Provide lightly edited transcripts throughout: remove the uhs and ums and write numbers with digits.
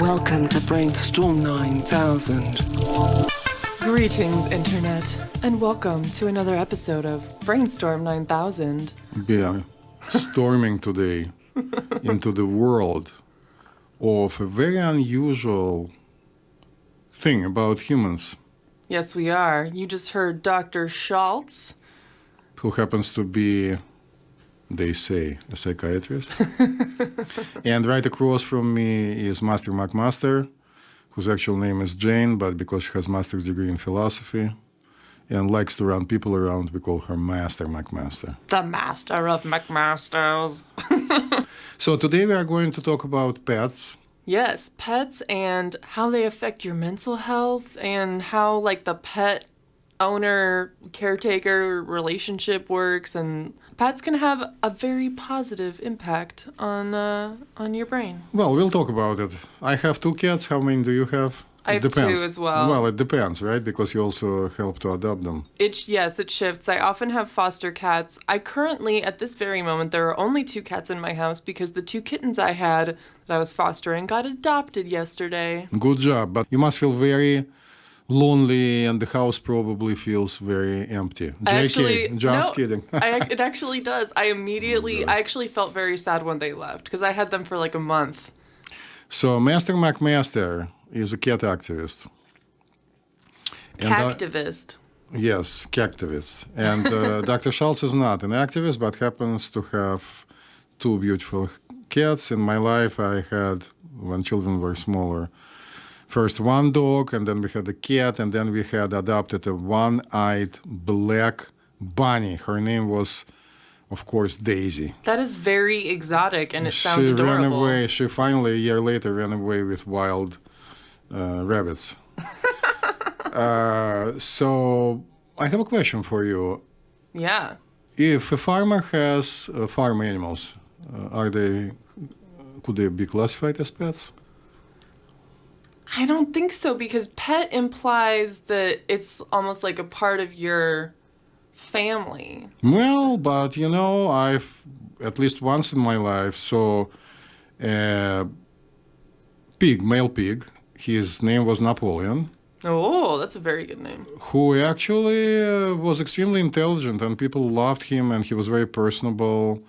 Welcome to Brainstorm 9000. Greetings, Internet, and welcome to another episode of Brainstorm 9000. We are storming today into the world of a very unusual thing about humans, Yes, we are. You just heard Dr. Schultz. who happens to be, they say, a psychiatrist. And right across from me is Master McMaster, whose actual name is Jane, but because she has master's degree in philosophy and likes to run people around, we call her Master McMaster. The Master of McMasters. So today we are going to talk about pets. Yes, pets and how they affect your mental health and how, like, the pet owner-caretaker relationship works, and pets can have a very positive impact on your brain. Well, we'll talk about it. I have 2 cats. How many do you have? I have 2 as well. Well, it depends, right? Because you also help to adopt them. Yes, it shifts. I often have foster cats. I currently, at this very moment, there are only 2 cats in my house because the 2 kittens I had that I was fostering got adopted yesterday. Good job. But you must feel very lonely, and the house probably feels very empty. Just kidding. It actually does. I actually felt very sad when they left because I had them for like a month. So Master McMaster is a cat activist. Cactivist. Yes, cactivist. And Dr. Schultz is not an activist, but happens to have 2 beautiful cats. In my life, I had, when children were smaller, first 1 dog, and then we had a cat, and then we had adopted a one-eyed black bunny. Her name was, of course, Daisy. That is very exotic, and it sounds She adorable. ran away. She finally, a year later, ran away with wild rabbits. So I have a question for you. Yeah. If a farmer has farm animals, could they be classified as pets? I don't think so, because pet implies that it's almost like a part of your family. Well, but I've at least once in my life saw a male pig. His name was Napoleon. Oh, that's a very good name. Who actually was extremely intelligent, and people loved him, and he was very personable.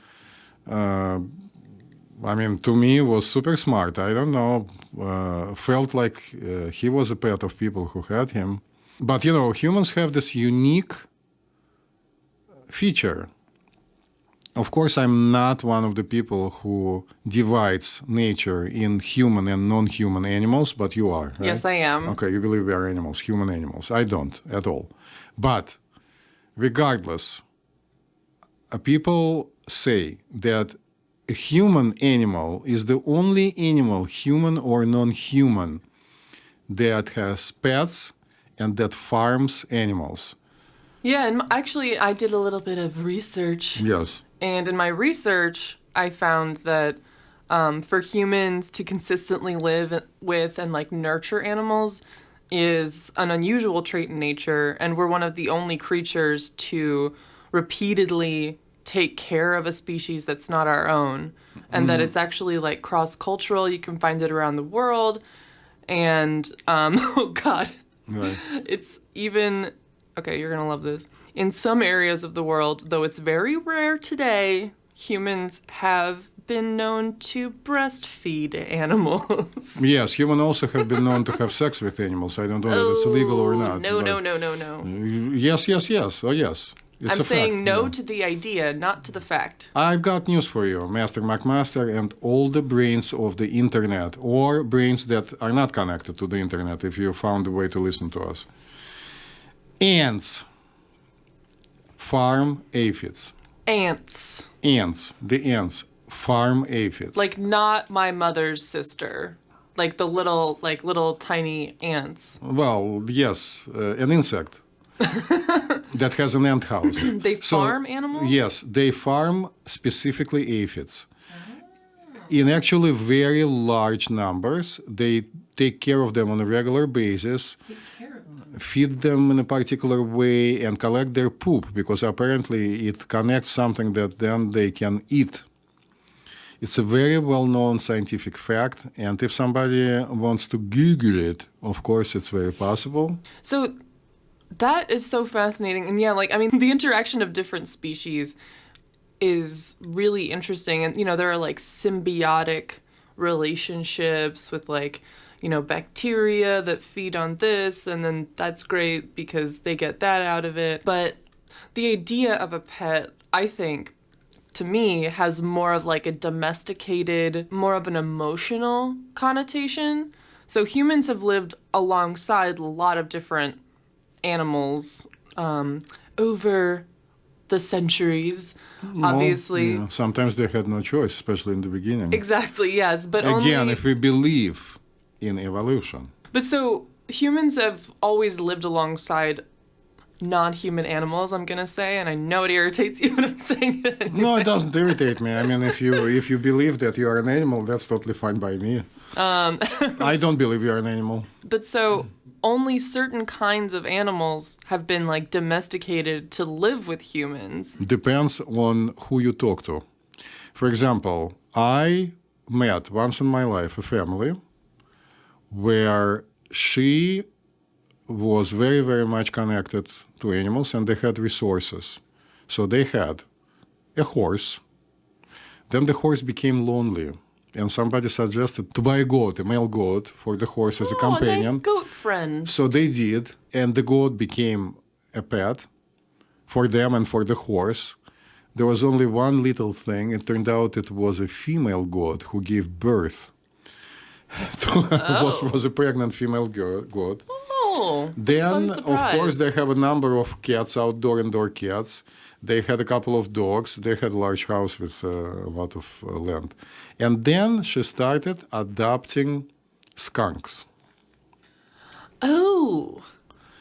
To me, was super smart. I don't know, felt like he was a pet of people who had him. But, humans have this unique feature. Of course, I'm not one of the people who divides nature in human and non-human animals, but you are, right? Yes, I am. Okay, you believe we are animals, human animals. I don't at all. But regardless, people say that a human animal is the only animal, human or non-human, that has pets and that farms animals. Yeah, and actually, I did a little bit of research. Yes. And in my research, I found that for humans to consistently live with and like nurture animals is an unusual trait in nature, and we're one of the only creatures to repeatedly take care of a species that's not our own, and that it's actually like cross-cultural. You can find it around the world, and oh God, Right. it's even, okay, you're gonna love this. In some areas of the world, though it's very rare today, humans have been known to breastfeed animals. Yes, humans also have been known to have sex with animals. I don't know if it's illegal or not. No. Yes. Oh, yes. It's I'm a saying fact, no to the idea, not to the fact. I've got news for you, Master McMaster, and all the brains of the internet, or brains that are not connected to the internet, if you found a way to listen to us. Ants farm aphids. Ants. The ants farm aphids. Like not my mother's sister. Like the little tiny ants. Well, yes, an insect that has an ant house. They farm animals? Yes, they farm specifically aphids. In actually very large numbers. They take care of them on a regular basis. Feed them in a particular way and collect their poop, because apparently it connects something that then they can eat. It's a very well-known scientific fact, and if somebody wants to Google it, of course, it's very possible. So that is so fascinating. And yeah, like, I mean, the interaction of different species is really interesting. And, there are like symbiotic relationships with like, bacteria that feed on this, and then that's great because they get that out of it. But the idea of a pet, I think, to me, has more of like a domesticated, more of an emotional connotation. So humans have lived alongside a lot of different animals over the centuries, obviously. Yeah, sometimes they had no choice, especially in the beginning. Exactly, yes. But Again, if we believe in evolution. But so humans have always lived alongside non-human animals, I'm gonna say, and I know it irritates you when I'm saying it. Anyway. No, it doesn't irritate me. I mean, if you believe that you are an animal, that's totally fine by me. I don't believe you're an animal. But so only certain kinds of animals have been like domesticated to live with humans. Depends on who you talk to. For example, I met once in my life a family where she was very, very much connected to animals, and they had resources. So they had a horse. Then the horse became lonely, and somebody suggested to buy a goat, a male goat, for the horse as a companion. A nice goat friend. So they did, and the goat became a pet for them and for the horse. There was only one little thing. It turned out it was a female goat who gave birth. was a pregnant female goat. Then, of course, they have a number of cats, indoor cats. They had a couple of dogs. They had a large house with a lot of land. And then she started adopting skunks. Oh.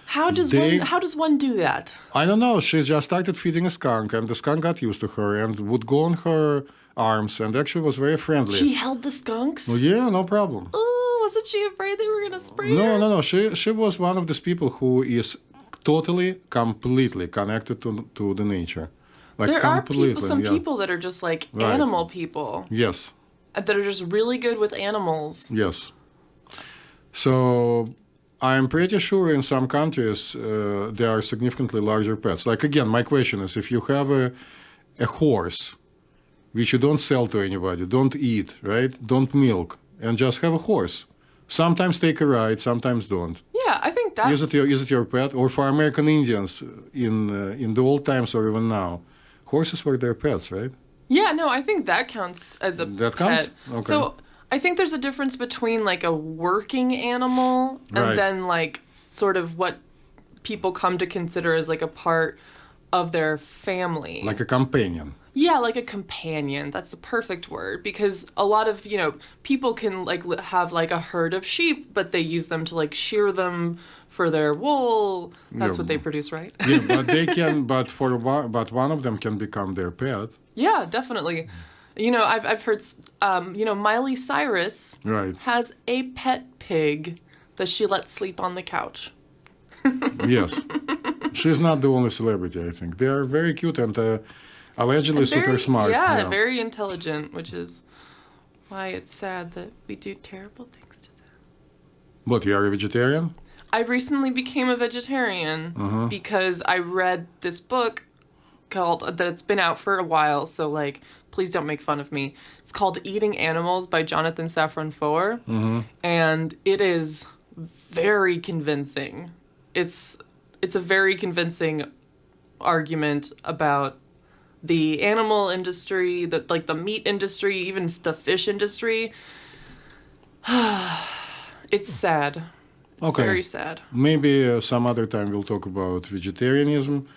How does one do that? I don't know. She just started feeding a skunk, and the skunk got used to her and would go on her arms, and actually was very friendly. She held the skunks? Oh, yeah, no problem. Oh, wasn't she afraid they were going to spray her? No. She was one of these people who is totally, completely connected to the nature. Like there completely, are some people that are just like animal people. Yes. That are just really good with animals. Yes. So I'm pretty sure in some countries there are significantly larger pets. Like, again, my question is, if you have a horse, which you don't sell to anybody, don't eat, right? Don't milk, and just have a horse. Sometimes take a ride, sometimes don't. Yeah, I think that... Is it your pet? Or for American Indians in the old times or even now, horses were their pets, right? Yeah, no, I think that counts as a that pet. Counts? Okay. So I think there's a difference between like a working animal and then like sort of what people come to consider as like a part of their family. Like a companion. Yeah, like a companion. That's the perfect word, because a lot of, people can like have like a herd of sheep, but they use them to like shear them for their wool. That's what they produce, right? Yeah, but they can. But one of them can become their pet. Yeah, definitely. I've heard. Miley Cyrus has a pet pig that she lets sleep on the couch. Yes, she's not the only celebrity. I think they are very cute and allegedly super smart. Yeah, very intelligent, which is why it's sad that we do terrible things to them. But you are a vegetarian? I recently became a vegetarian because I read this book that's been out for a while, so like, please don't make fun of me. It's called Eating Animals by Jonathan Safran Foer, and it is very convincing. It's a very convincing argument about the animal industry, the meat industry, even the fish industry. It's sad. It's very sad. Maybe some other time we'll talk about vegetarianism.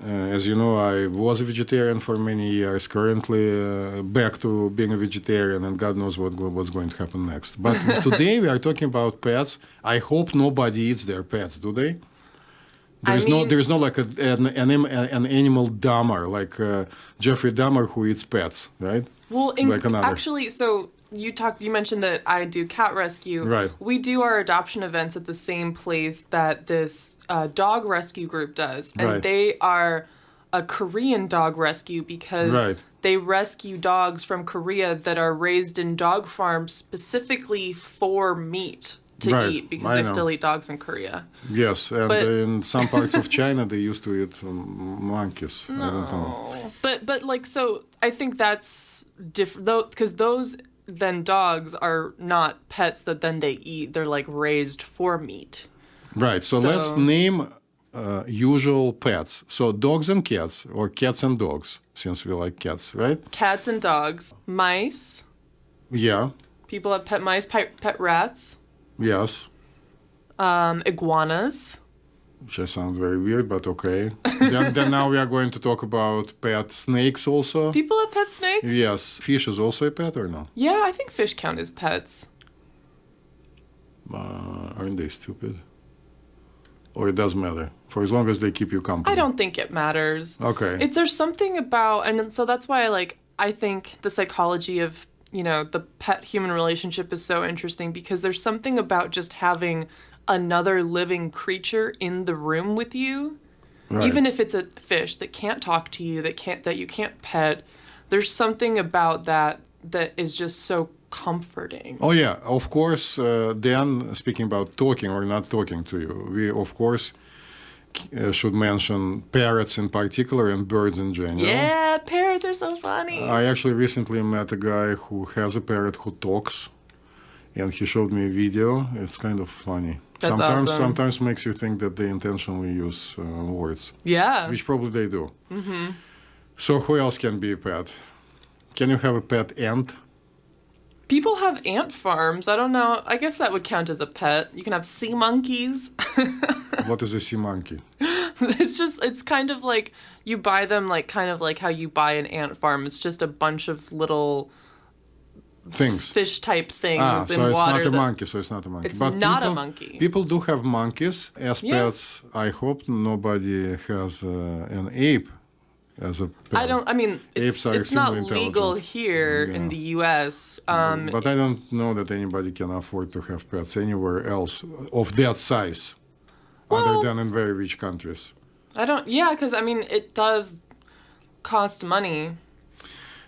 As you know, I was a vegetarian for many years. Currently, back to being a vegetarian, and God knows what's going to happen next. But today we are talking about pets. I hope nobody eats their pets, do they? There's no like an animal Dahmer, like Jeffrey Dahmer, who eats pets, right? Well, like actually, so you mentioned that I do cat rescue. Right. We do our adoption events at the same place that this dog rescue group does, and they are a Korean dog rescue because they rescue dogs from Korea that are raised in dog farms specifically for meat to Right, eat because I they know. still eat dogs in Korea. Yes, and But- in some parts of China they used to eat monkeys. I don't know. But like, so I think that's different though, because those then dogs are not pets that then they eat. They're like raised for meat. Right, so let's So- name usual pets. So dogs and cats, or cats and dogs, since we like cats, right? Cats and dogs, mice. Yeah, People have pet mice, pet rats, yes. iguanas. Which sounds very weird, but okay. then now we are going to talk about pet snakes also. People have pet snakes. Yes. Fish is also a pet or no? Yeah, I think fish count as pets. Aren't they stupid? Or it doesn't matter, for as long as they keep you company. I don't think it matters. Okay. There's something about, and so that's why I think the psychology of, the pet-human relationship is so interesting because there's something about just having another living creature in the room with you, Right. even if it's a fish that can't talk to you, that you can't pet. There's something about that is just so comforting. Oh yeah, of course. Then speaking about talking or not talking to you, we of course should mention parrots in particular and birds in general. Yeah, parrots are so funny. I actually recently met a guy who has a parrot who talks, and he showed me a video. It's kind of funny. That's awesome. Sometimes makes you think that they intentionally use words, Yeah. which probably they do. Mm-hmm. So who else can be a pet? Can you have a pet ant? People have ant farms. I don't know. I guess that would count as a pet. You can have sea monkeys. What is a sea monkey? It's kind of like you buy them kind of like how you buy an ant farm. It's just a bunch of little Things. fish type things in so it's water. not a that- monkey. So it's not a monkey. It's not a monkey. People do have monkeys as Yeah. pets. I hope nobody has an ape as a pet. It's Apes are not extremely legal intelligent. here in Yeah. the U.S. But I don't know that anybody can afford to have pets anywhere else of that size, other than in very rich countries. because it does cost money.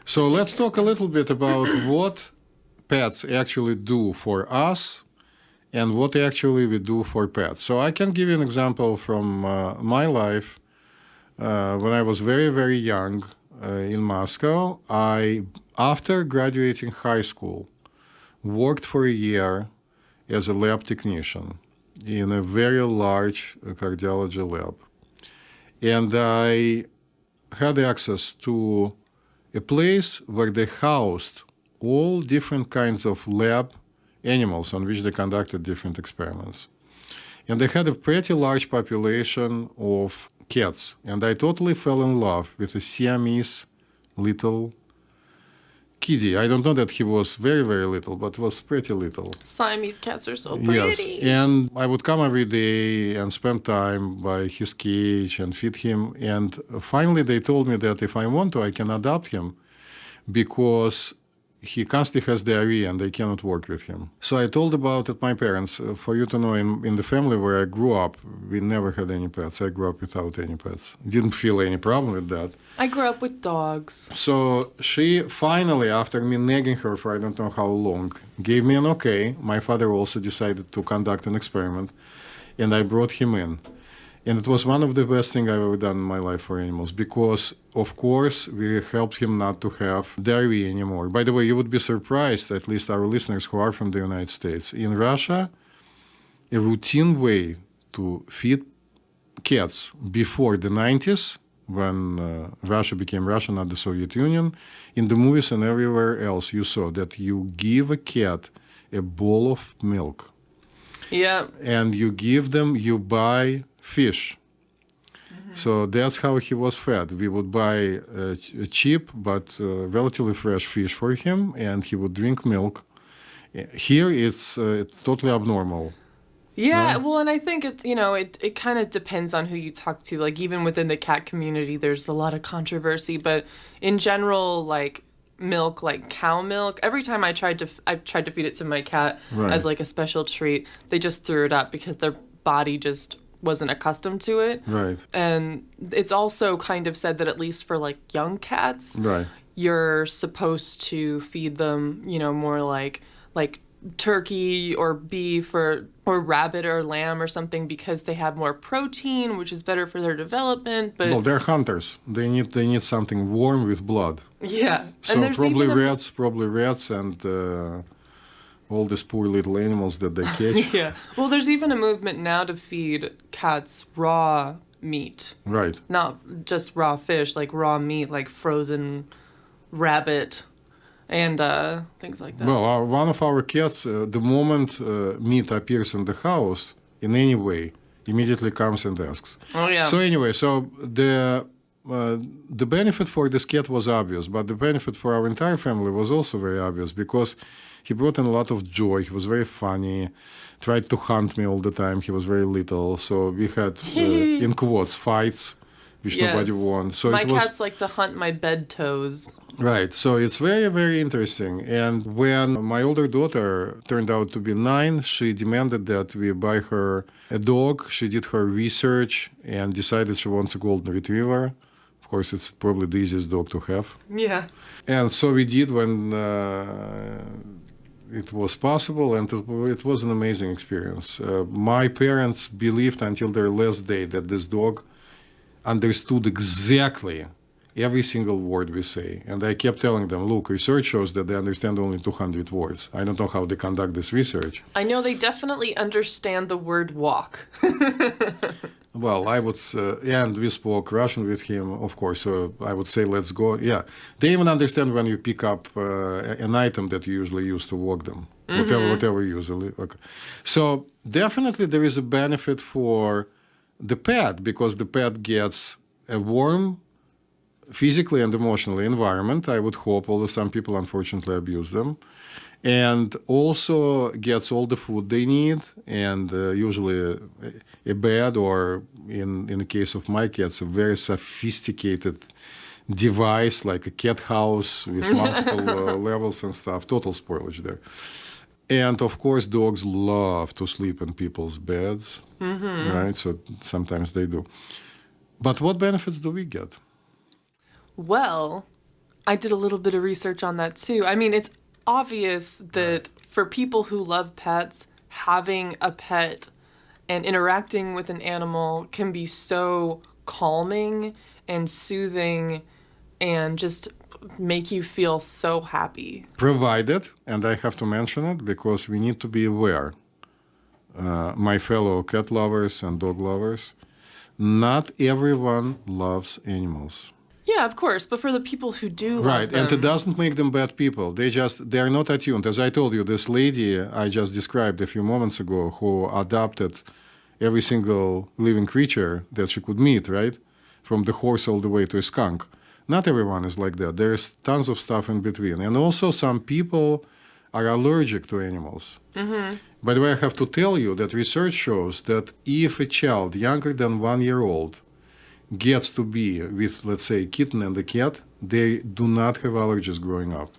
So let's talk a little bit about what pets actually do for us and what actually we do for pets. So I can give you an example from my life. When I was very, very young in Moscow, after graduating high school, worked for a year as a lab technician in a very large cardiology lab. And I had access to a place where they housed all different kinds of lab animals on which they conducted different experiments. And they had a pretty large population of cats. And I totally fell in love with a Siamese little kitty. I don't know that he was very, very little, but was pretty little. Siamese cats are so pretty. Yes, and I would come every day and spend time by his cage and feed him. And finally, they told me that if I want to, I can adopt him because he constantly has diarrhea and they cannot work with him. So I told about it my parents. For you to know, in the family where I grew up, we never had any pets. I grew up without any pets. Didn't feel any problem with that. I grew up with dogs. So she finally, after me nagging her for I don't know how long, gave me an okay. My father also decided to conduct an experiment, and I brought him in. And it was one of the best things I've ever done in my life for animals because, of course, we helped him not to have diarrhea anymore. By the way, you would be surprised, at least our listeners who are from the United States. In Russia, a routine way to feed cats before the 90s, when Russia became Russia, not the Soviet Union, in the movies and everywhere else, you saw that you give a cat a bowl of milk. Yeah. And you buy fish. Mm-hmm. So that's how he was fed. We would buy cheap but relatively fresh fish for him, and he would drink milk. Here it's totally abnormal. Yeah, well, and I think it kind of depends on who you talk to. Like, even within the cat community, there's a lot of controversy. But in general, like, milk, like cow milk, every time I tried to feed it to my cat as, like, a special treat, they just threw it up because their body just wasn't accustomed to it. Right. And it's also kind of said that at least for, like, young cats, right, you're supposed to feed them, more like turkey or beef or rabbit or lamb or something because they have more protein, which is better for their development. But Well, they're hunters. They need something warm with blood. yeah, So and there's probably even rats, and all these poor little animals that they catch. yeah. Well, there's even a movement now to feed cats raw meat, Right. not just raw fish, like raw meat, like frozen rabbit and things like that. Well, one of our cats, the moment meat appears in the house in any way, immediately comes and asks. Oh yeah. So anyway, the benefit for this cat was obvious, but the benefit for our entire family was also very obvious because he brought in a lot of joy. He was very funny, tried to hunt me all the time. He was very little, so we had, in quotes, fights, which nobody won. So my cats like to hunt my bed toes. Right. So it's very, very interesting. And when my older daughter turned out to be 9, she demanded that we buy her a dog. She did her research and decided she wants a golden retriever. Of course, it's probably the easiest dog to have. Yeah. And so we did when it was possible, and it was an amazing experience. My parents believed until their last day that this dog understood exactly every single word we say. And I kept telling them, look, research shows that they understand only 200 words. I don't know how they conduct this research. I know they definitely understand the word walk. Well, I would, and we spoke Russian with him, of course, so I would say, let's go. Yeah, they even understand when you pick up an item that you usually use to walk them, whatever usually. Okay. So definitely there is a benefit for the pet because the pet gets a warm, physically and emotionally environment, I would hope, although some people unfortunately abuse them, and also gets all the food they need, and usually a bed, or in the case of my cats, a very sophisticated device like a cat house with multiple levels and stuff, total spoilage there. And of course, dogs love to sleep in people's beds, right? So sometimes they do. But what benefits do we get? Well, I did a little bit of research on that too. I mean, it's obvious that for people who love pets, having a pet and interacting with an animal can be so calming and soothing and just make you feel so happy. Provided, and I have to mention it because we need to be aware, my fellow cat lovers and dog lovers, not everyone loves animals. Yeah, of course, but for the people who do love Right, them, and it doesn't make them bad people. They are not attuned. As I told you, this lady I just described a few moments ago who adopted every single living creature that she could meet, right? From the horse all the way to a skunk. Not everyone is like that. There's tons of stuff in between. And also some people are allergic to animals. By the way, I have to tell you that research shows that if a child younger than 1 year old gets to be with, let's say, a kitten and a cat, they do not have allergies growing up.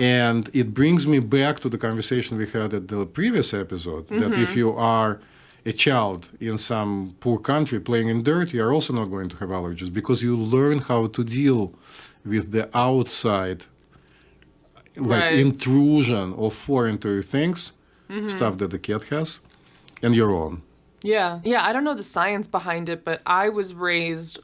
And it brings me back to the conversation we had at the previous episode, that if you are a child in some poor country playing in dirt, you are also not going to have allergies because you learn how to deal with the outside, like intrusion of foreign to your things, stuff that the cat has, and your own. Yeah, I don't know the science behind it, but I was raised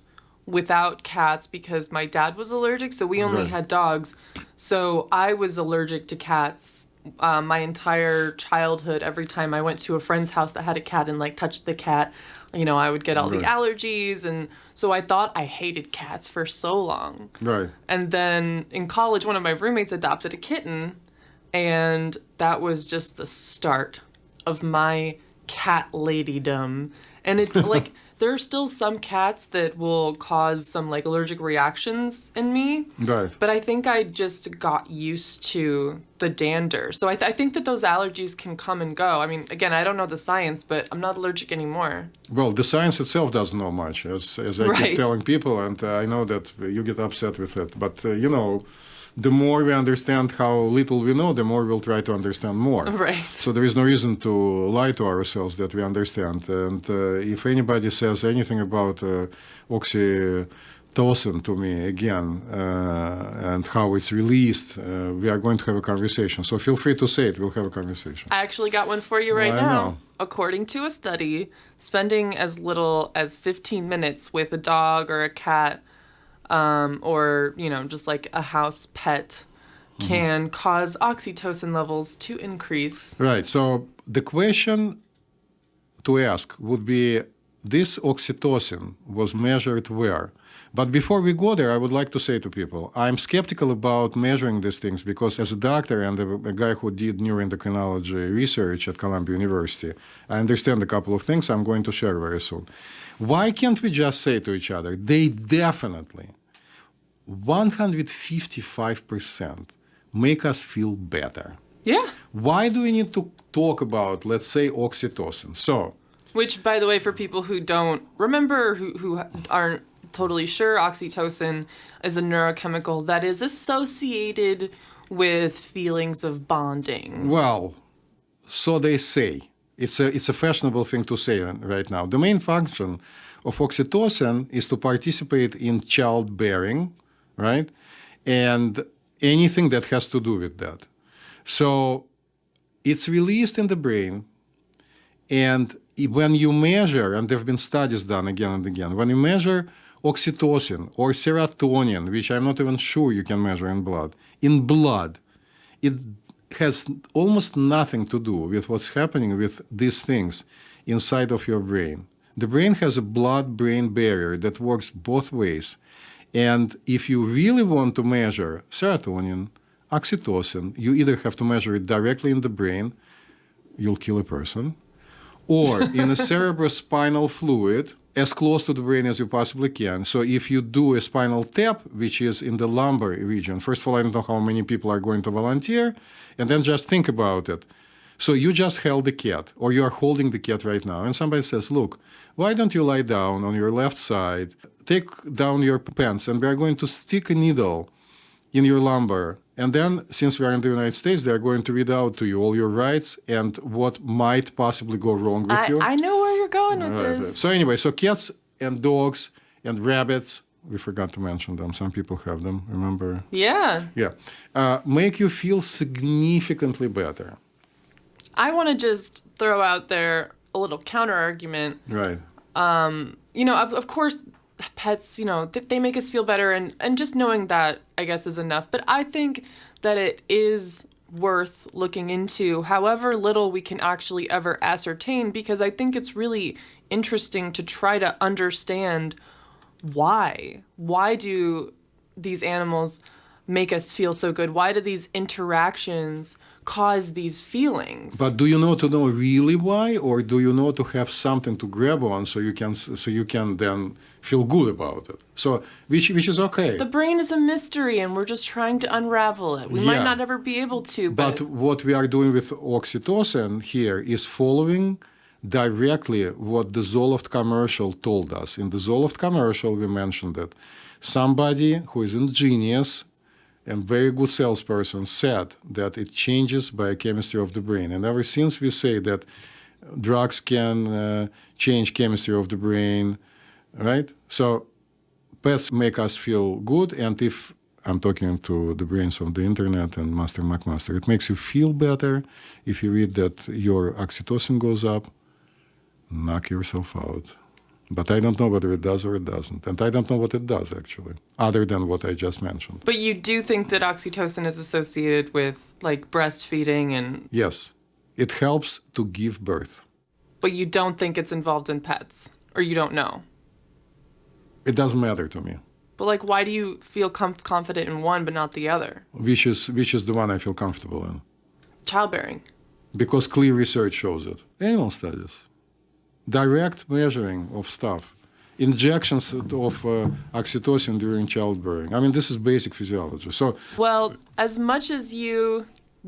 without cats because my dad was allergic, so we only had dogs. So I was allergic to cats my entire childhood. Every time I went to a friend's house that had a cat and like touched the cat, I would get all the allergies, and so I thought I hated cats for so long. Right. And then in college, one of my roommates adopted a kitten, and that was just the start of my cat ladydom. And it's like there are still some cats that will cause some like allergic reactions in me, but I think I just got used to the dander. So I think that those allergies can come and go. I mean, again, I don't know the science, but I'm not allergic anymore. Well, the science itself doesn't know much, as I keep telling people, and I know that you get upset with it, but the more we understand how little we know, the more we'll try to understand more. Right. So there is no reason to lie to ourselves that we understand. And if anybody says anything about oxytocin oxytocin to me again and how it's released, we are going to have a conversation. So feel free to say it. We'll have a conversation. I actually got one for you right I now. know. According to a study, spending as little as 15 minutes with a dog or a cat, or, just like a house pet, can cause oxytocin levels to increase. Right. So the question to ask would be, this oxytocin was measured where? But before we go there, I would like to say to people, I'm skeptical about measuring these things because as a doctor and a guy who did neuroendocrinology research at Columbia University, I understand a couple of things I'm going to share very soon. Why can't we just say to each other, they definitely, 155% make us feel better? Yeah. Why do we need to talk about, let's say, oxytocin? So, Which, by the way, for people who don't remember, who aren't totally sure, oxytocin is a neurochemical that is associated with feelings of bonding. well, so they say. It's a fashionable thing to say right now. The main function of oxytocin is to participate in childbearing, right? And anything that has to do with that. So it's released in the brain, and when you measure, and there have been studies done again and again, when you measure oxytocin or serotonin, which I'm not even sure you can measure in blood, it has almost nothing to do with what's happening with these things inside of your brain. The brain has a blood-brain barrier that works both ways. And if you really want to measure serotonin, oxytocin, you either have to measure it directly in the brain, you'll kill a person, or in a cerebrospinal fluid, as close to the brain as you possibly can. So if you do a spinal tap, which is in the lumbar region, first of all, I don't know how many people are going to volunteer, and then just think about it. So you just held the cat, or you are holding the cat right now, and somebody says, look, why don't you lie down on your left side, take down your pants, and we are going to stick a needle in your lumbar. And then, since we are in the United States, they are going to read out to you all your rights and what might possibly go wrong with you. I know where you're going with this. So anyway, so cats and dogs and rabbits, we forgot to mention them. Some people have them, remember? Yeah. Yeah. Make you feel significantly better. I want to just throw out there a little counter argument. Right. Of course, pets, they make us feel better, and just knowing that, I guess, is enough. But I think that it is worth looking into, however little we can actually ever ascertain, because I think it's really interesting to try to understand why. Why do these animals make us feel so good? Why do these interactions cause these feelings? But do you know to know really why, or do you know to have something to grab on so you can then feel good about it? So which is okay. The brain is a mystery, and we're just trying to unravel it. We might Yeah. not ever be able to, But what we are doing with oxytocin here is following directly what the Zoloft commercial told us. In the Zoloft commercial, we mentioned that somebody who is a genius and very good salesperson said that it changes biochemistry of the brain. And ever since we say that drugs can change chemistry of the brain, right? So pets make us feel good, and if I'm talking to the brains of the internet and Master McMaster, it makes you feel better if you read that your oxytocin goes up, knock yourself out. But I don't know whether it does or it doesn't. And I don't know what it does, actually, other than what I just mentioned. But you do think that oxytocin is associated with, like, breastfeeding and... Yes, it helps to give birth. But you don't think it's involved in pets? Or you don't know? It doesn't matter to me. But, like, why do you feel confident in one but not the other? Which is the one I feel comfortable in? Childbearing. Because clear research shows it. Animal studies. Direct measuring of stuff. Injections of oxytocin during childbearing. I mean, this is basic physiology. So, Well, as much as you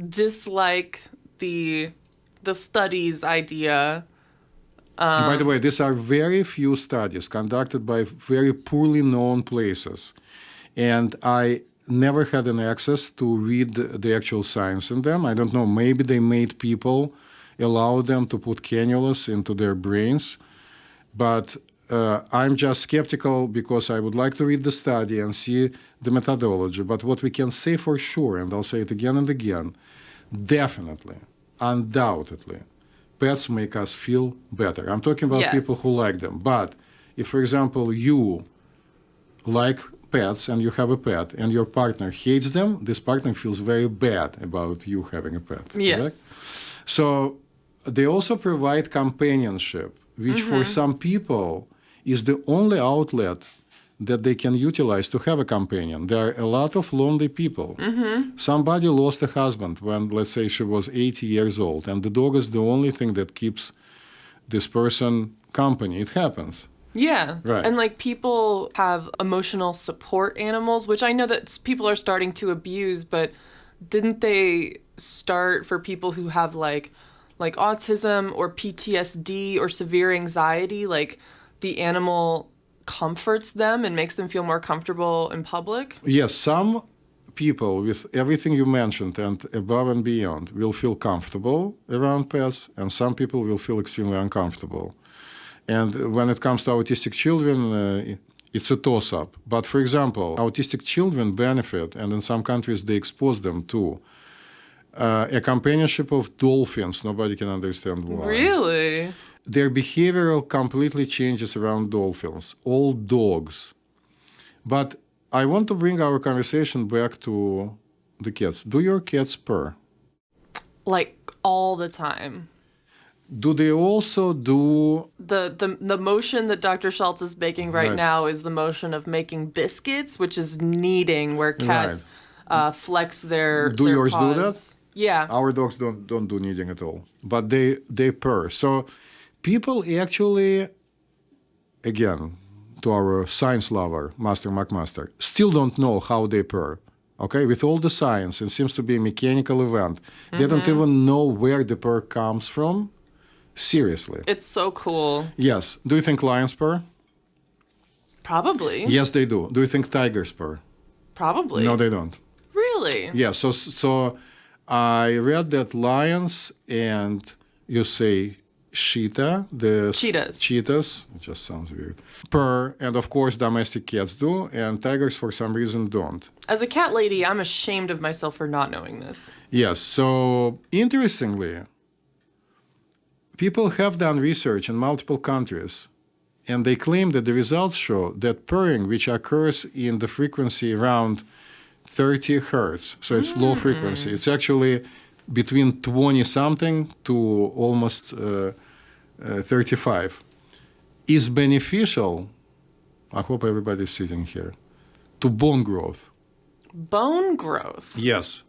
dislike the studies idea... by the way, these are very few studies conducted by very poorly known places. And I never had an access to read the actual science in them. I don't know, maybe they made people allow them to put cannulas into their brains. But I'm just skeptical because I would like to read the study and see the methodology. But what we can say for sure, and I'll say it again and again, definitely, undoubtedly, pets make us feel better. I'm talking about Yes. people who like them. But if, for example, you like pets and you have a pet and your partner hates them, this partner feels very bad about you having a pet. Yes. Correct? So they also provide companionship, which for some people is the only outlet that they can utilize to have a companion. There are a lot of lonely people. Somebody lost a husband when, let's say, she was 80 years old, and the dog is the only thing that keeps this person company. It happens. Yeah. Right. And like people have emotional support animals, which I know that people are starting to abuse, but didn't they start for people who have like autism or PTSD or severe anxiety? Like the animal comforts them and makes them feel more comfortable in public? Yes, some people with everything you mentioned and above and beyond will feel comfortable around pets, and some people will feel extremely uncomfortable. And when it comes to autistic children, it's a toss-up. But for example, autistic children benefit, and in some countries they expose them to a companionship of dolphins. Nobody can understand why. Really? Their behavioral completely changes around dolphins, all dogs. But I want to bring our conversation back to the cats. Do your cats purr? Like all the time. Do they also do... The motion that Dr. Schultz is making right Right. now is the motion of making biscuits, which is kneading, where cats flex their Do their yours do paws. Yeah. Our dogs don't do kneading at all, but they purr. So people actually, again, to our science lover, Master McMaster, still don't know how they purr. Okay, with all the science, it seems to be a mechanical event. They don't even know where the purr comes from. Seriously. It's so cool. Yes. Do you think lions purr? Probably. Yes, they do. Do you think tigers purr? Probably. No, they don't. Really? Yeah, so I read that lions and you say cheetah, cheetahs, it just sounds weird, purr, and of course domestic cats do, and tigers for some reason don't. As a cat lady, I'm ashamed of myself for not knowing this. Yes, so interestingly, people have done research in multiple countries, and they claim that the results show that purring, which occurs in the frequency around 30 hertz, so it's low frequency, it's actually between 20-something to almost 35, is beneficial, I hope everybody's sitting here, to bone growth. Bone growth? Yes.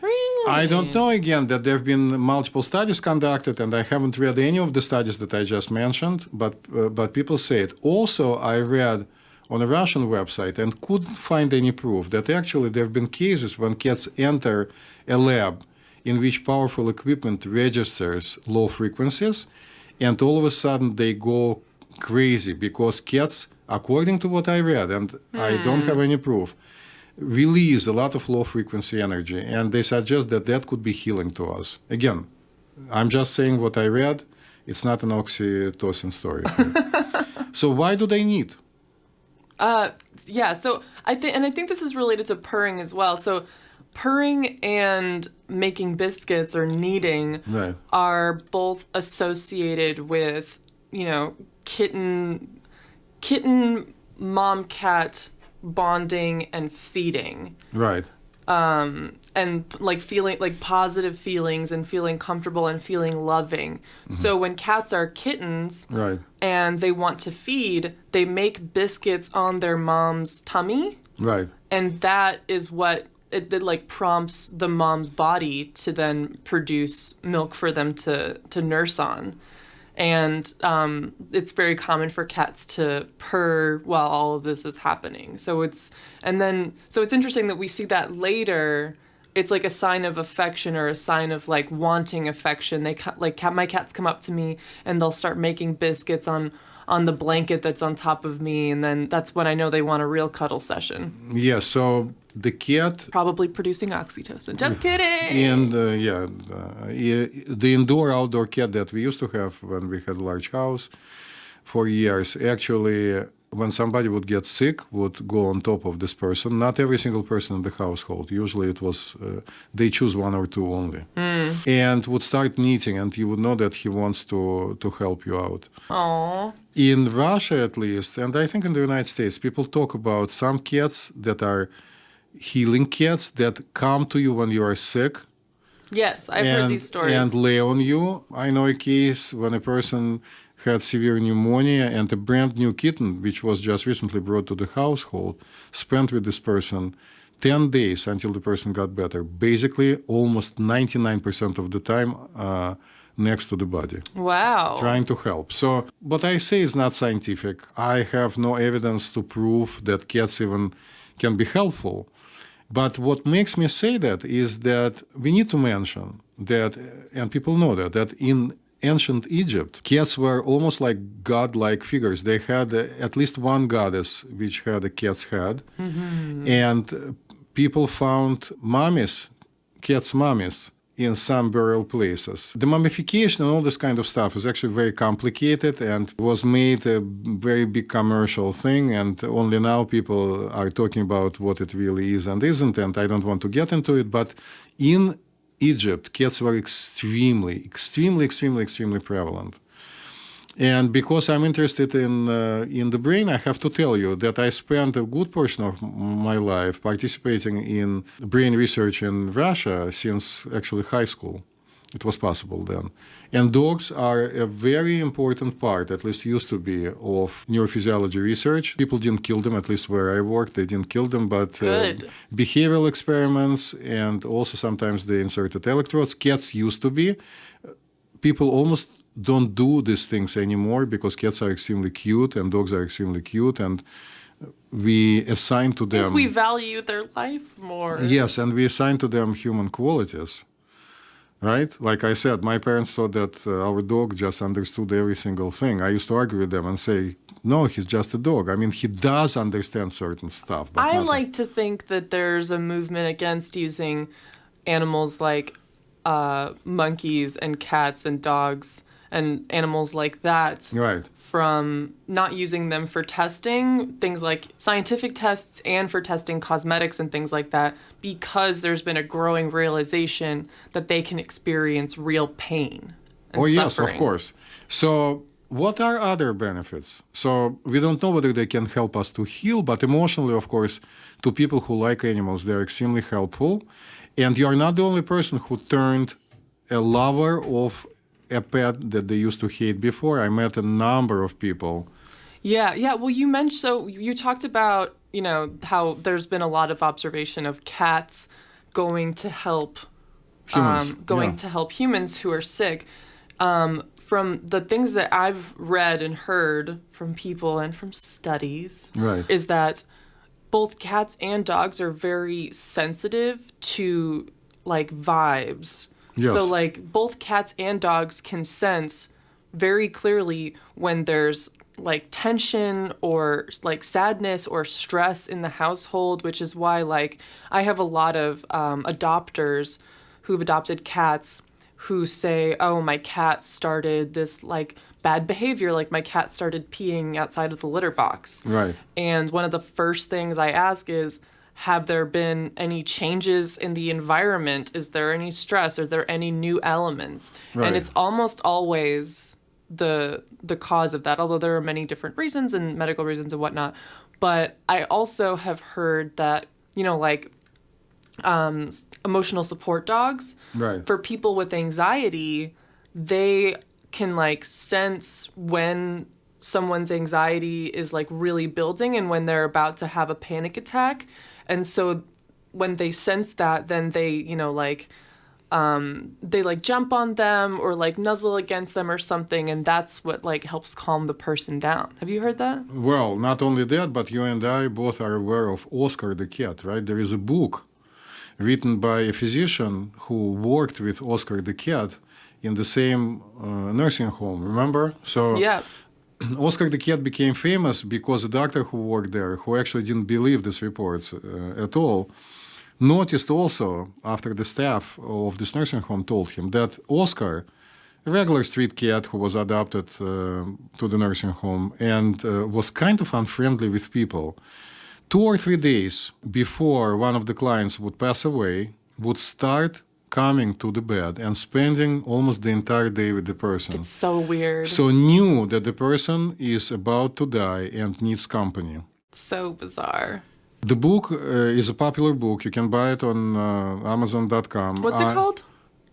Really? I don't know, again, that there have been multiple studies conducted, and I haven't read any of the studies that I just mentioned, but people say it. Also, I read on a Russian website and couldn't find any proof that actually there have been cases when cats enter a lab in which powerful equipment registers low frequencies, and all of a sudden they go crazy because cats, according to what I read, and I don't have any proof, release a lot of low-frequency energy, and they suggest that that could be healing to us. Again, I'm just saying what I read. It's not an oxytocin story. So why do they need? Yeah, so I think this is related to purring as well. So purring and making biscuits or kneading Right. are both associated with, kitten mom cat bonding and feeding. Right. And like feeling like positive feelings and feeling comfortable and feeling loving. So when cats are kittens Right. and they want to feed, they make biscuits on their mom's tummy, Right. and that is what it like prompts the mom's body to then produce milk for them to nurse on. And it's very common for cats to purr while all of this is happening. So it's interesting that we see that later. It's like a sign of affection or a sign of like wanting affection. My cats come up to me and they'll start making biscuits on the blanket that's on top of me, and then that's when I know they want a real cuddle session. Yeah, so the cat... Probably producing oxytocin. Just kidding! And the indoor-outdoor cat that we used to have when we had a large house, for years, actually, when somebody would get sick, would go on top of this person. Not every single person in the household. Usually it was, they choose one or two only. And would start knitting, and you would know that he wants to help you out. Aww. In Russia, at least, and I think in the United States, people talk about some cats that are healing cats that come to you when you are sick. Yes, I've heard these stories. And lay on you. I know a case when a person had severe pneumonia, and a brand new kitten, which was just recently brought to the household, spent with this person 10 days until the person got better. Basically, almost 99% of the time next to the body. Wow. Trying to help. So what I say is not scientific. I have no evidence to prove that cats even can be helpful. But what makes me say that is that we need to mention that, and people know that in ancient Egypt, cats were almost like godlike figures. They had at least one goddess which had a cat's head. And people found mummies, cats' mummies, in some burial places. The mummification and all this kind of stuff is actually very complicated and was made a very big commercial thing, and only now people are talking about what it really is and isn't, and I don't want to get into it, but in Egypt, cats were extremely prevalent. And because I'm interested in the brain, I have to tell you that I spent a good portion of my life participating in brain research in Russia since actually high school. It was possible then. And dogs are a very important part, at least used to be, of neurophysiology research. People didn't kill them, at least where I worked, they didn't kill them, but behavioral experiments, and also sometimes they inserted electrodes. Cats used to be. People almost don't do these things anymore because cats are extremely cute and dogs are extremely cute, and we assign to them... I think we value their life more. Yes, and we assign to them human qualities. Right? Like I said, my parents thought that our dog just understood every single thing. I used to argue with them and say, no, he's just a dog. I mean, he does understand certain stuff. But I like to think that there's a movement against using animals like monkeys and cats and dogs and animals like that. Right. From not using them for testing, things like scientific tests, and for testing cosmetics and things like that, because there's been a growing realization that they can experience real pain and yes, suffering. Of course. So what are other benefits? So we don't know whether they can help us to heal, but emotionally, of course, to people who like animals, they're extremely helpful. And you are not the only person who turned a lover of a pet that they used to hate before. I met a number of people. Yeah. Well, you talked about, how there's been a lot of observation of cats going to help humans, to help humans who are sick. From the things that I've read and heard from people and from studies, right, is that both cats and dogs are very sensitive to vibes. Yes. So both cats and dogs can sense very clearly when there's tension or sadness or stress in the household, which is why I have a lot of adopters who've adopted cats who say, oh, my cat started this bad behavior, my cat started peeing outside of the litter box. Right. And one of the first things I ask is, have there been any changes in the environment? Is there any stress? Are there any new elements? Right. And it's almost always the cause of that, although there are many different reasons and medical reasons and whatnot. But I also have heard that, emotional support dogs, right, for people with anxiety, they can sense when someone's anxiety is really building and when they're about to have a panic attack. And so when they sense that, then they, they jump on them or nuzzle against them or something, and that's what helps calm the person down. Have you heard that? Well, not only that, but you and I both are aware of Oscar the cat, right? There is a book written by a physician who worked with Oscar the cat in the same nursing home, remember? So yeah. Oscar the cat became famous because a doctor who worked there, who actually didn't believe these reports at all, noticed also, after the staff of this nursing home told him, that Oscar a regular street cat who was adopted to the nursing home and was kind of unfriendly with people. 2 or 3 days before one of the clients would pass away, would start coming to the bed and spending almost the entire day with the person. It's so weird. So knew that the person is about to die and needs company. So bizarre. The book is a popular book. You can buy it on Amazon.com. What's it called?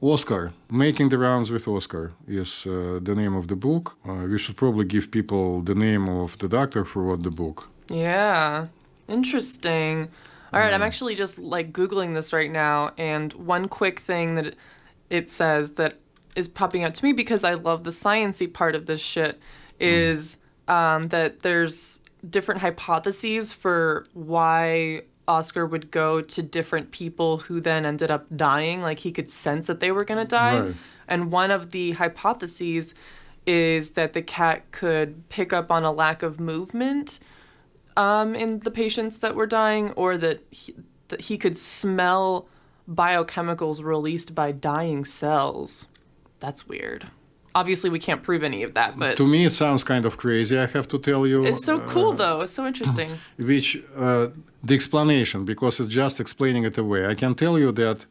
Oscar. Making the Rounds with Oscar is the name of the book. We should probably give people the name of the doctor who wrote the book. Yeah. Interesting. All right, I'm actually just like Googling this right now, and one quick thing that it says that is popping out to me because I love the science-y part of this shit is that there's different hypotheses for why Oscar would go to different people who then ended up dying. Like he could sense that they were going to die. Right. And one of the hypotheses is that the cat could pick up on a lack of movement in the patients that were dying, or that he could smell biochemicals released by dying cells. That's weird. Obviously, we can't prove any of that, but... To me, it sounds kind of crazy, I have to tell you. It's so cool, though. It's so interesting. Which, the explanation, because it's just explaining it away. I can tell you that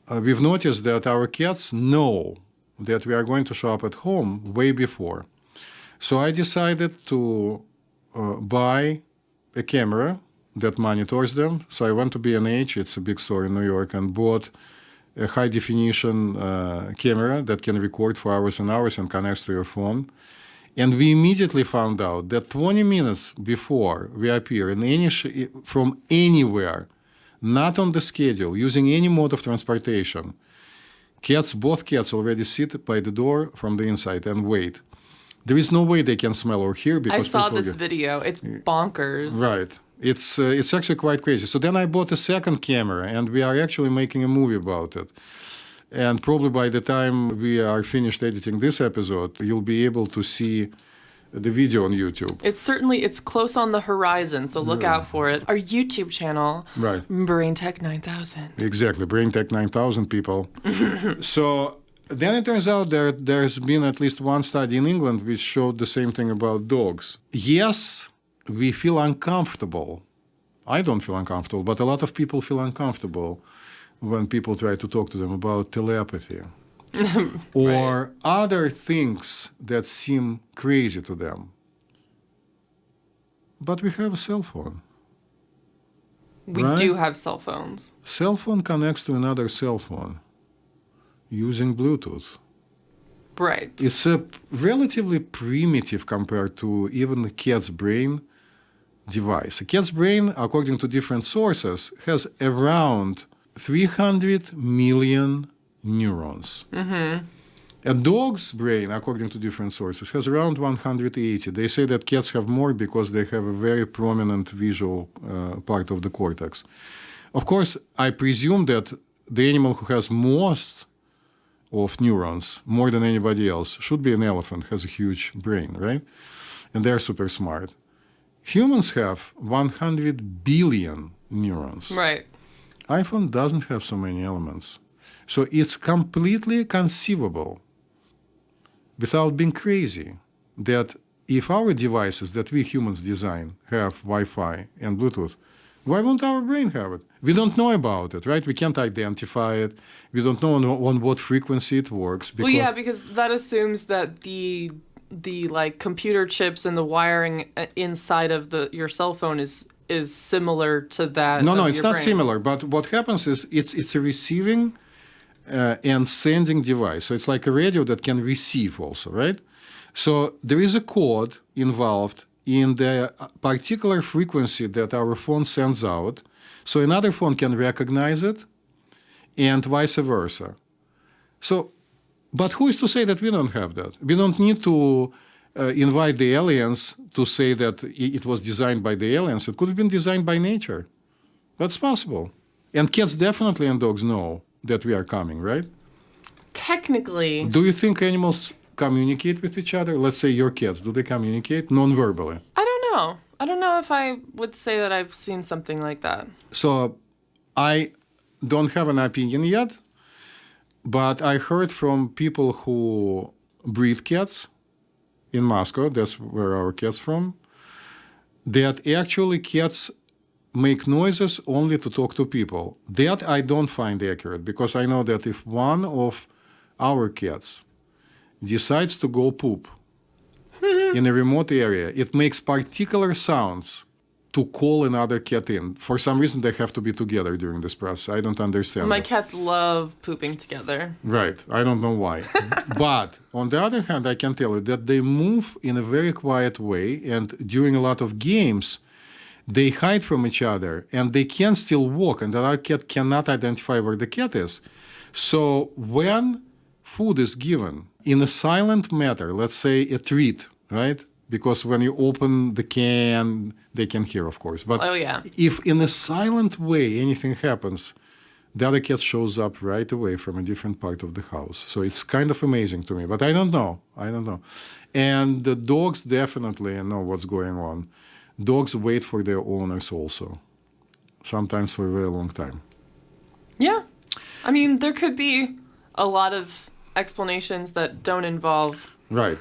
we've noticed that our cats know that we are going to show up at home way before. So I decided to buy a camera that monitors them. So I went to B&H, it's a big store in New York, and bought a high-definition camera that can record for hours and hours and connects to your phone. And we immediately found out that 20 minutes before we appear in from anywhere, not on the schedule, using any mode of transportation, both cats already sit by the door from the inside and wait. There is no way they can smell or hear because I saw this video. It's bonkers. Right. It's actually quite crazy. So then I bought a second camera, and we are actually making a movie about it. And probably by the time we are finished editing this episode, you'll be able to see the video on YouTube. It's close on the horizon, so look out for it. Our YouTube channel, right? BrainTech 9000. Exactly, BrainTech 9000 people. So then it turns out there's been at least one study in England which showed the same thing about dogs. Yes, we feel uncomfortable. I don't feel uncomfortable, but a lot of people feel uncomfortable when people try to talk to them about telepathy or other things that seem crazy to them. But we have a cell phone. We do have cell phones. Cell phone connects to another cell phone using Bluetooth. Right. It's a relatively primitive compared to even a cat's brain device. A cat's brain, according to different sources, has around 300 million neurons. Mm-hmm. A dog's brain, according to different sources, has around 180. They say that cats have more because they have a very prominent visual part of the cortex. Of course, I presume that the animal who has most of neurons, more than anybody else, should be an elephant, has a huge brain, right? And they're super smart. Humans have 100 billion neurons. Right. iPhone doesn't have so many elements. So it's completely conceivable, without being crazy, that if our devices that we humans design have Wi-Fi and Bluetooth, why won't our brain have it? We don't know about it, right? We can't identify it. We don't know on what frequency it works. Because that assumes that the like computer chips and the wiring inside of your cell phone is similar to that. No, it's not brain. similar. But what happens is it's a receiving and sending device. So it's like a radio that can receive also, right? So there is a code involved in the particular frequency that our phone sends out. So another phone can recognize it and vice versa. So, but who is to say that we don't have that? We don't need to invite the aliens to say that it was designed by the aliens. It could have been designed by nature. That's possible. And cats definitely and dogs know that we are coming, right? Technically. Do you think animals communicate with each other? Let's say your cats, do they communicate non-verbally? I don't know. I don't know if I would say that I've seen something like that. So I don't have an opinion yet, But I heard from people who breed cats in Moscow, that's where our cat's from, that actually cats make noises only to talk to people. That I don't find accurate, because I know that if one of our cats decides to go poop in a remote area, it makes particular sounds to call another cat in. For some reason, they have to be together during this process. I don't understand. My that. cats love pooping together. Right. I don't know why. But on the other hand, I can tell you that they move in a very quiet way, and during a lot of games, they hide from each other, and they can still walk, and the other cat cannot identify where the cat is. So when food is given in a silent manner, let's say a treat, right? Because when you open the can, they can hear, of course. But Oh, yeah. if in a silent way anything happens, the other cat shows up right away from a different part of the house. So it's kind of amazing to me, but I don't know. And the dogs definitely know what's going on. Dogs wait for their owners also, sometimes for a very long time. Yeah. I mean, there could be a lot of explanations that don't involve Right.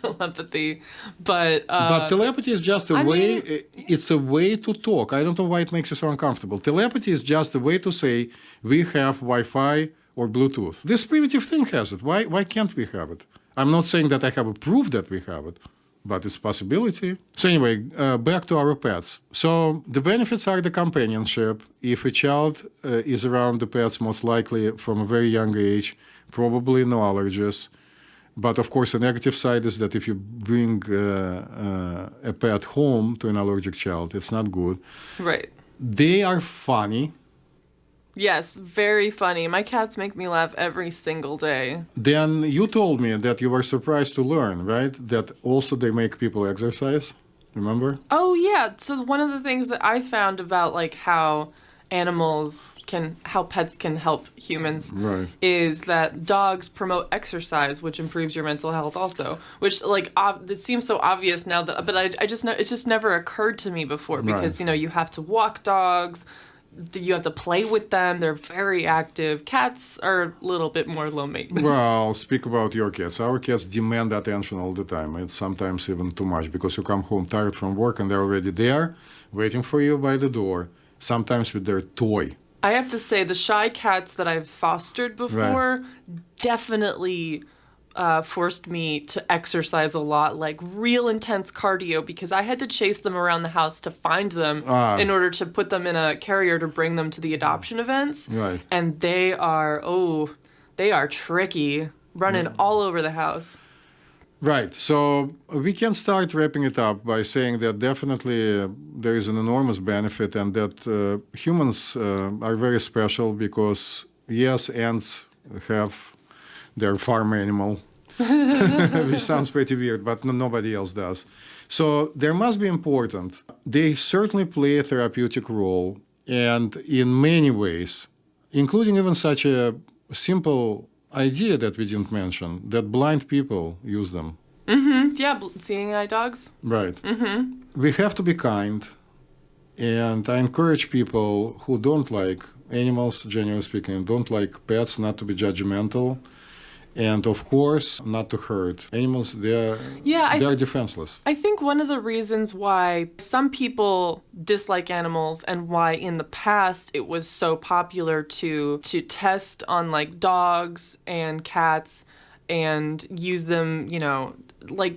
telepathy, but telepathy is just a way, it's a way to talk. I don't know why it makes you so uncomfortable. Telepathy is just a way to say, we have Wi-Fi or Bluetooth. This primitive thing has it. Why can't we have it? I'm not saying that I have a proof that we have it, but it's a possibility. So anyway, back to our pets. So the benefits are the companionship. If a child is around the pets, most likely from a very young age, probably no allergies. But of course, the negative side is that if you bring a pet home to an allergic child, it's not good. right. They are funny. Yes, very funny. My cats make me laugh every single day. Then you told me that you were surprised to learn, right? That also they make people exercise. Remember? Oh yeah. So one of the things that I found about like how pets can help humans Right. is that dogs promote exercise, which improves your mental health also. Which like it seems so obvious now that, but I just it just never occurred to me before because Right. you have to walk dogs, you have to play with them. They're very active. Cats are a little bit more low maintenance. Well, speak about your cats. Our cats demand attention all the time. It's sometimes even too much because you come home tired from work and they're already there, waiting for you by the door, sometimes with their toy. I have to say, the shy cats that I've fostered before definitely forced me to exercise a lot, like real intense cardio, because I had to chase them around the house to find them in order to put them in a carrier to bring them to the adoption events. Right. And they are tricky, running all over the house. Right. So we can start wrapping it up by saying that definitely there is an enormous benefit and that humans are very special because, yes, ants have their farm animal, which sounds pretty weird, but nobody else does. So there must be important. They certainly play a therapeutic role and in many ways, including even such a simple idea that we didn't mention, that blind people use them. Yeah, seeing eye dogs. Right. We have to be kind, and I encourage people who don't like animals, generally speaking, don't like pets, not to be judgmental, and of course, not to hurt animals. They are defenseless. I think one of the reasons why some people dislike animals and why in the past it was so popular to test on like dogs and cats and use them, like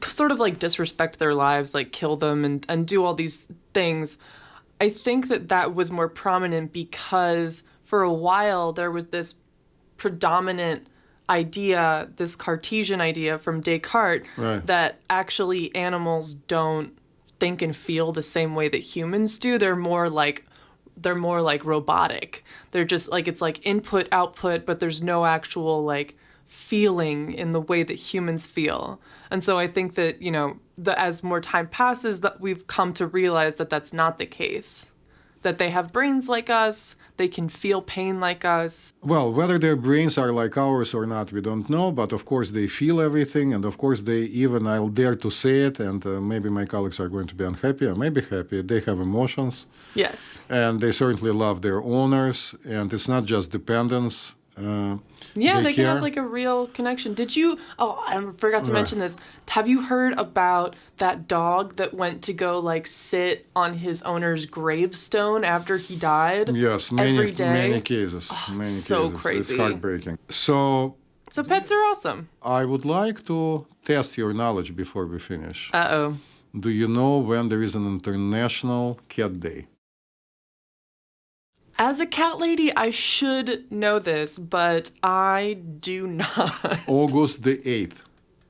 sort of like disrespect their lives, like kill them and do all these things. I think that was more prominent because for a while there was this predominant idea, this Cartesian idea from Descartes, that actually animals don't think and feel the same way that humans do. They're more like robotic. They're just like, it's like input, output, but there's no actual like feeling in the way that humans feel. And so I think that, as more time passes, that we've come to realize that that's not the case. That they have brains like us, they can feel pain like us. Well, whether their brains are like ours or not, we don't know, but of course they feel everything, and of course they even, I'll dare to say it, and maybe my colleagues are going to be unhappy, or maybe happy, they have emotions. Yes. And they certainly love their owners, and it's not just dependence. Yeah, they can have daycare. like a real connection. Did you? Oh, I forgot to mention this. Have you heard about that dog that went to go like sit on his owner's gravestone after he died? Yes, every day. many cases. Many so cases. crazy. It's heartbreaking. So So pets are awesome. I would like to test your knowledge before we finish. Uh-oh. Do you know when there is an International Cat Day? As a cat lady, I should know this, but I do not. August the 8th.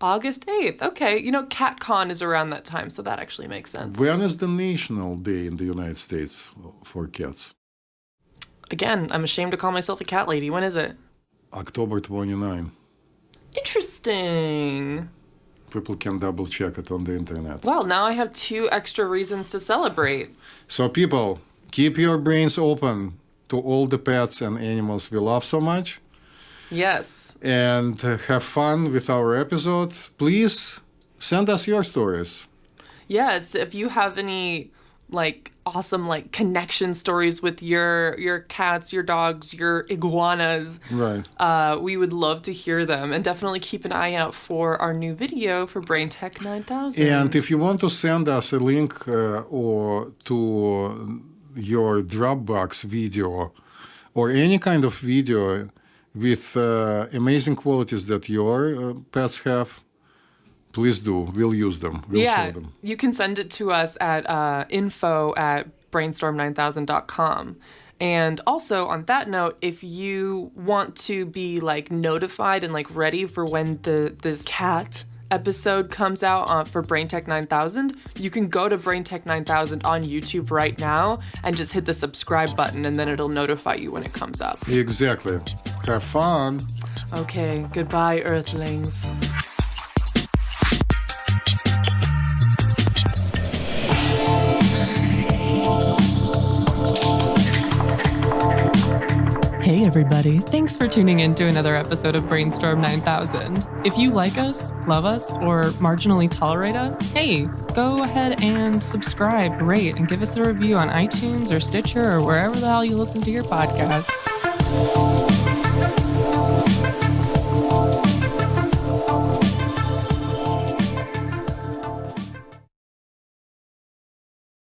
August 8th. Okay. You know, CatCon is around that time, so that actually makes sense. When is the National Day in the United States for cats? Again, I'm ashamed to call myself a cat lady. When is it? October 29. Interesting. People can double check it on the internet. Well, now I have 2 extra reasons to celebrate. So people, keep your brains open to all the pets and animals we love so much. Yes. And have fun with our episode. Please send us your stories. Yes, if you have any like awesome like connection stories with your cats, your dogs, your iguanas, Right. we would love to hear them. And definitely keep an eye out for our new video for Brain Tech 9000. And if you want to send us a link or to your Dropbox video or any kind of video with amazing qualities that your pets have, please do. We'll use them. We'll show them. You can send it to us at info@brainstorm9000.com. And also on that note, if you want to be like notified and like ready for when this cat episode comes out for Brain Tech 9000, you can go to Brain Tech 9000 on YouTube right now and just hit the subscribe button, and then it'll notify you when it comes up. Exactly. Have fun. Okay, goodbye, Earthlings. Hey everybody, thanks for tuning in to another episode of Brainstorm 9000. If you like us, love us, or marginally tolerate us, hey, go ahead and subscribe, rate, and give us a review on iTunes or Stitcher or wherever the hell you listen to your podcasts.